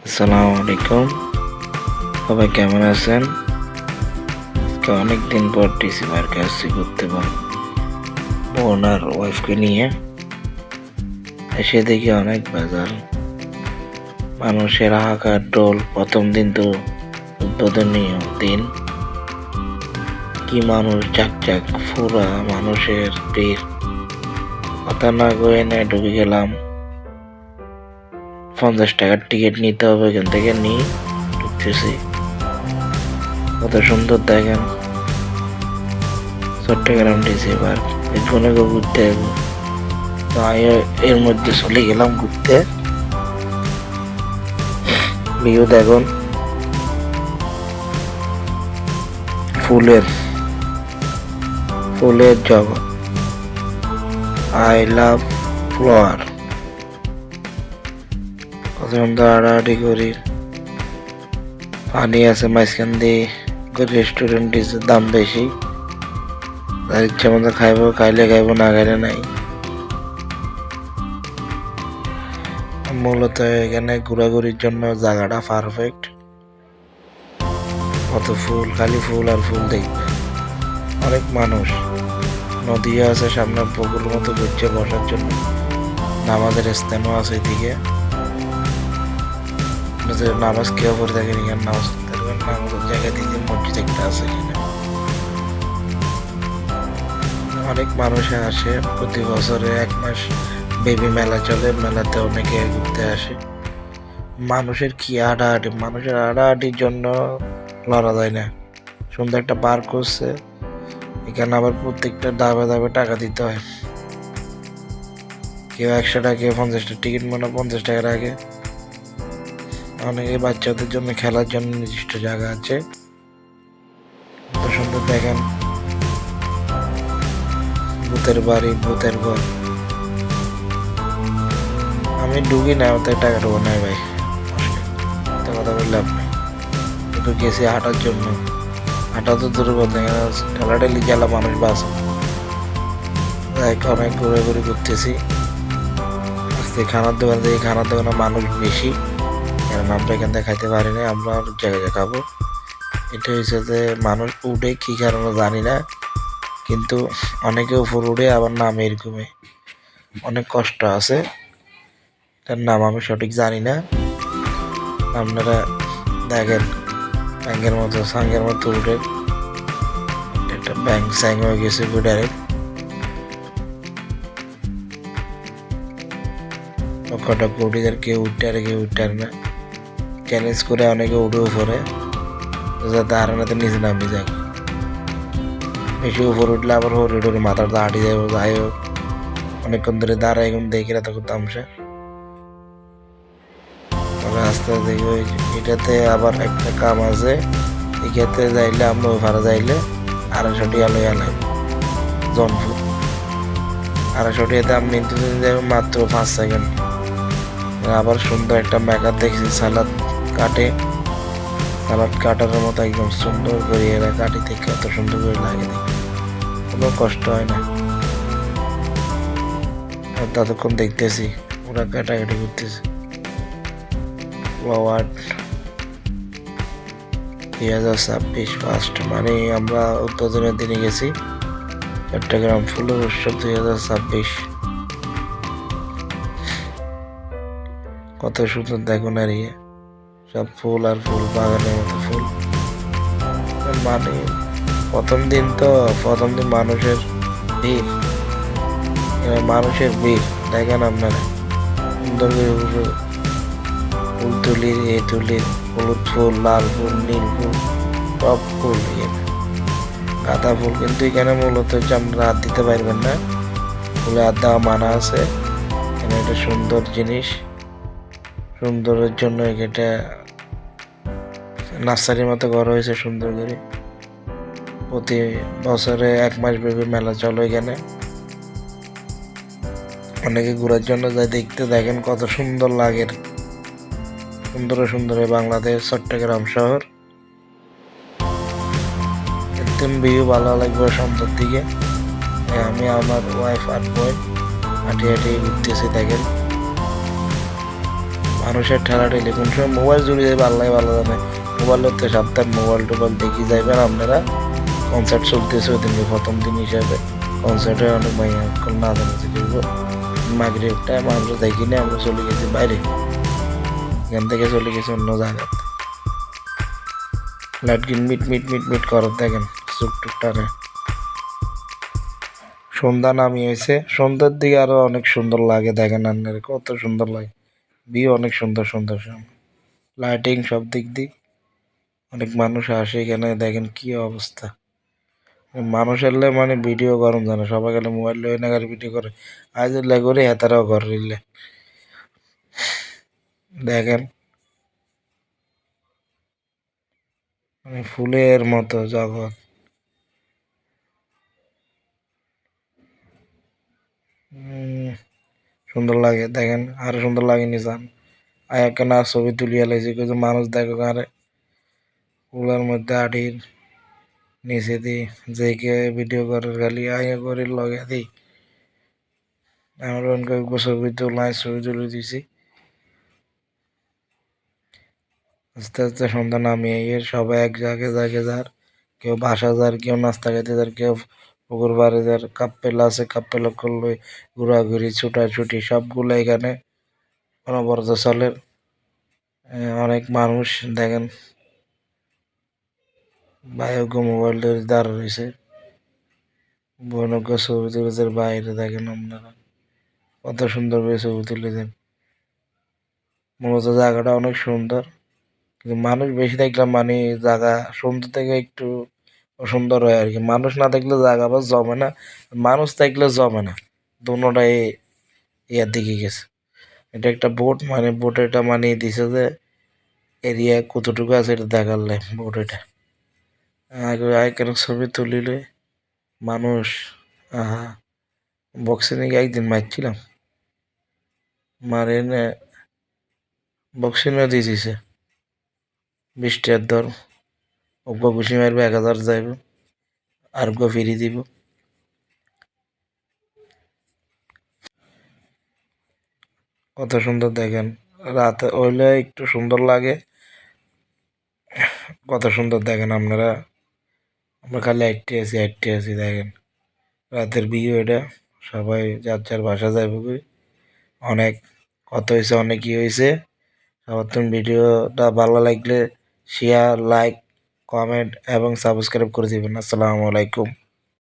আসসালামু আলাইকুম, সবাই কেমন আছেন? অনেকদিন পর ডিসি পার্কে আসছি ঘুরতে, বোন আর ওয়াইফকে নিয়ে। এসে দেখি অনেক বাজার, মানুষের হাহাকার টোল। প্রথম দিন তো উদ্বোধনী দিন, কি মানুষ, চাকচাক ফুরা মানুষের ভিড়। কথা না কয়ে না ঢুকে গেলাম। 50 টাকার টিকিট নিতে হবে, এখান থেকে নিয়ে ঢুকতেছি। কত সুন্দর দেখেন চট্টগ্রাম ডিসি পার্ক। এখানে ঘুরতে যাবো, তাই এর মধ্যে চলে গেলাম ঘুরতে। ভিউ দেখুন, ফুলের ফুলের জগৎ। I love flower. কত সুন্দর হাঁটাহাঁটি করি, পানি আছে মাঝখান দিয়ে। রেস্টুরেন্ট দাম বেশি, তার ইচ্ছা মতো খাইবো, খাইলে খাইবো, না খাইলে নাই। মূলত এখানে ঘোরাঘুরির জন্য জায়গাটা পারফেক্ট। কত ফুল, খালি ফুল আর ফুল দেখবে। অনেক মানুষ, নদীও আছে সামনে, পুকুর মতো ঘুরছে বসার জন্য। নামাজের স্থানও আছে এদিকে, নামাজ কেউ পড়ে থাকেন এখানে, নামাজ পড়তে পারবেন। নামাজের জায়গা দিকে মসজিদ একটা আছে এখানে। অনেক মানুষ আসে, প্রতি বছরে 1 মাস বেবি মেলা চলে, মেলাতে অনেকে ঘুরতে আসে। মানুষের কি হাঁটাহাঁটি, মানুষের হাঁটাহাঁটির জন্য লড়া যায় না। সুন্দর একটা পার্ক করছে এখানে, আবার প্রত্যেকটা ধাপে ধাপে টাকা দিতে হয়। কেউ 100 টাকা, কেউ 50 টাকা টিকিট, মনে 50 টাকার আগে। অনেকে বাচ্চাদের জন্য খেলার জন্য নির্দিষ্ট জায়গা আছে। কত সুন্দর দেখেন, ভূতের বাড়ি, ভূতের ঘর। আমি ঢুকি না, ওদের টাকা ঢুকো নাই ভাই, কথা বললাম না। একটু গেছি হাঁটার জন্য, হাঁটা তো দূর কথা, ঠেলাঠেলি গেলা মানুষ বাস। অনেক ঘুরে ঘুরে ঘুরতেছি। আজকে খানার দোকান থেকে, খানার দোকানে মানুষ বেশি, কারণ আমরা এখান থেকে খাইতে পারি না, আমরা আর জায়গায় খাবো। এটা হচ্ছে যে মানুষ উঠে কি কারণে জানি না, কিন্তু অনেকে উপর উঠে আবার নামে, এরকমই অনেক কষ্ট আছে। তার নাম আমি সঠিক জানি না। আপনারা দেখেন, ব্যাংকের মতো সাঙ্গের মতো উঠে, একটা ব্যাংক স্যাং হয়ে গেছে ডাইরেক্ট। লক্ষটা কোটিদের কেউ উঠতে আর কেউ উঠতে আর না, চ্যালেঞ্জ করে অনেকে উঠে উপরে, যাতে আর না নিচে নামে যায়। বেশি উপর উঠলে আবার হরিডরে মাথাটা হাঁটি যাবো। যাই হোক, অনেকক্ষণ ধরে দাঁড়ায় এখন দেখি না, তখন তামসা রাস্তা দেখি। ওই এটাতে আবার একটা কাম আছে, এক্ষেত্রে যাইলে আমরা ওই ভাড়া যাইলে 250 টাকা লইয়া লাগে জনফুট। 250 টাকাতে আপনি যাবেন মাত্র 5 সেকেন্ড। আবার সুন্দর একটা মেকার দেখছি, সালাদ কাটে, সালাদ কাটার মতো একদম সুন্দর করে এরা কাটি, থেকে এত সুন্দর করে লাগে, কোনো কষ্ট হয় না। ততক্ষণ দেখতেছি ওরা কাটাকাটি করতেছে। অ্যাওয়ার্ড 2026 ফার্স্ট, মানে আমরা উদ্বোধনের দিনে গেছি। চট্টগ্রাম ফুলের উৎসব 2026। কত সুন্দর দেখুন, আর সব ফুল আর ফুল, বাগানের মতো ফুল। মানে প্রথম দিন তো, প্রথম দিন মানুষের ভিড়, মানুষের ভিড় দেখেন আপনারা। সুন্দর করে ফুল তুলির, তুলির হলুদ ফুল, লাল ফুল, নীল ফুল, সব ফুল। গাঁদা ফুল কিন্তু এখানে মূলত হচ্ছে আপনারা হাত দিতে পারবেন না, ফুলে হাত দেওয়া মানা আছে। এখানে একটা সুন্দর জিনিস, সুন্দরের জন্য এটা নার্সারির মতো করা হয়েছে সুন্দর করে। প্রতি বছরে 1 মাস ব্যাপী মেলা চলে এখানে, অনেকে ঘোরার জন্য যায় দেখতে। দেখেন কত সুন্দর লাগে, সুন্দর সুন্দর বাংলাদেশ চট্টগ্রাম শহর। একদম ভিউ ভালো লাগবে সন্ধ্যার দিকে। আমি আমার ওয়াইফ আর বোন হাঁটি হাঁটি ঘুরতেছি। দেখেন মানুষের ঠেলাঠেলি কোন সময় মোবাইল চুরি যাবে আল্লাহ ভালো জানে। মোবাইল হতে সাবধান, মোবাইল টোবাইল দেখি যাইবেন আপনারা। কনসার্ট চলতেছে ওই দিনকে প্রথম দিন হিসাবে। কনসার্টে অনেক মাইয়া না জানে যে মাগরিব টাইম আমরা দেখি না, আমরা চলে গেছি বাইরে, এখান থেকে চলে গেছি অন্য জায়গায়। লাইট গিন মিট মিট মিট মিট করার দেখেন চুপ টুক টানে। সন্ধ্যা নামিয়েছে, সন্ধ্যার দিকে আরো অনেক সুন্দর লাগে দেখেন, আপনার কত সুন্দর লাগে, ভিউ অনেক সুন্দর সুন্দর লাইটিং সব দিক দিয়ে। অনেক মানুষ আসে এখানে, দেখেন কি অবস্থা। মানুষ এলে মানে ভিডিও গরম জানে, সবাই গেলে মোবাইল লয়ে না ভিডিও করে, আজ করে হেতারাও ঘর রিলে দেখেন, মানে ফুলের মতো জগৎ। সুন্দর লাগে দেখেন, আরো সুন্দর লাগে নিজান আয়াকে না ছবি তুলিয়া লাইছে, কিছু মানুষ দেখো আরে ফুলের মধ্যে আটির নিচে দি যে কে ভিডিও করে খালি আয়া করে লগে দিই। আমরা অনেক ছবি তোলাই, ছবি তুলে দিছি। আস্তে আস্তে সন্ধ্যা নামিয়ে এর সবাই এক জায়গায় জায়গায় যার, কেউ বাসা যার, কেউ নাস্তা খাইতে যার, কেউ পুকুর বাড়ি যার, কাপ্পেল আছে কাপ্পেল করলে ঘোরাঘুরি ছুটাছুটি সবগুলো এখানে অনবরত চলে। অনেক মানুষ দেখেন বায়োগ্য মোবাইল ধরে দাঁড় রয়েছে, বনজ্ঞ ছবি তুলেছে বাইরে দেখেন আপনারা কত সুন্দর করে ছবি তুলেছেন। মূলত জায়গাটা অনেক সুন্দর, কিন্তু মানুষ বেশি দেখলাম মানে জায়গা সুন্দর থেকে একটু অসুন্দর হয় আর কি। মানুষ না দেখলে জায়গা আবার জমে না, মানুষ থাকলে জমে না, দুটাই ইয়ার দিকে গেছে। এটা একটা বোট, মানে বোট এটা মানে দিছে যে এরিয়া কতটুকু আছে এটা দেখালে বোট এটা আগে আগের ছবি তুলিলে মানুষ। আহা, বক্সে নাকি একদিন মারছিলাম, মারে না বক্সে না দিয়ে দিছে 20 টাকার দর, ওগো ঘুষি মারবে 1000 যাইব, আর গো ফিরি দিব। কত সুন্দর দেখেন, রাতে হইলে একটু সুন্দর লাগে, কত সুন্দর দেখেন আপনারা। আমরা খালি আটটি আছি দেখেন রাতের ভিউ এটা। সবাই যার যার বাসা যাইব, অনেক কত হয়েছে, অনেক কি হয়েছে। সবার তুমি ভিডিওটা ভালো লাগলে শেয়ার, লাইক, কমেন্ট এবং সাবস্ক্রাইব করে দিবেন। আসসালামু আলাইকুম।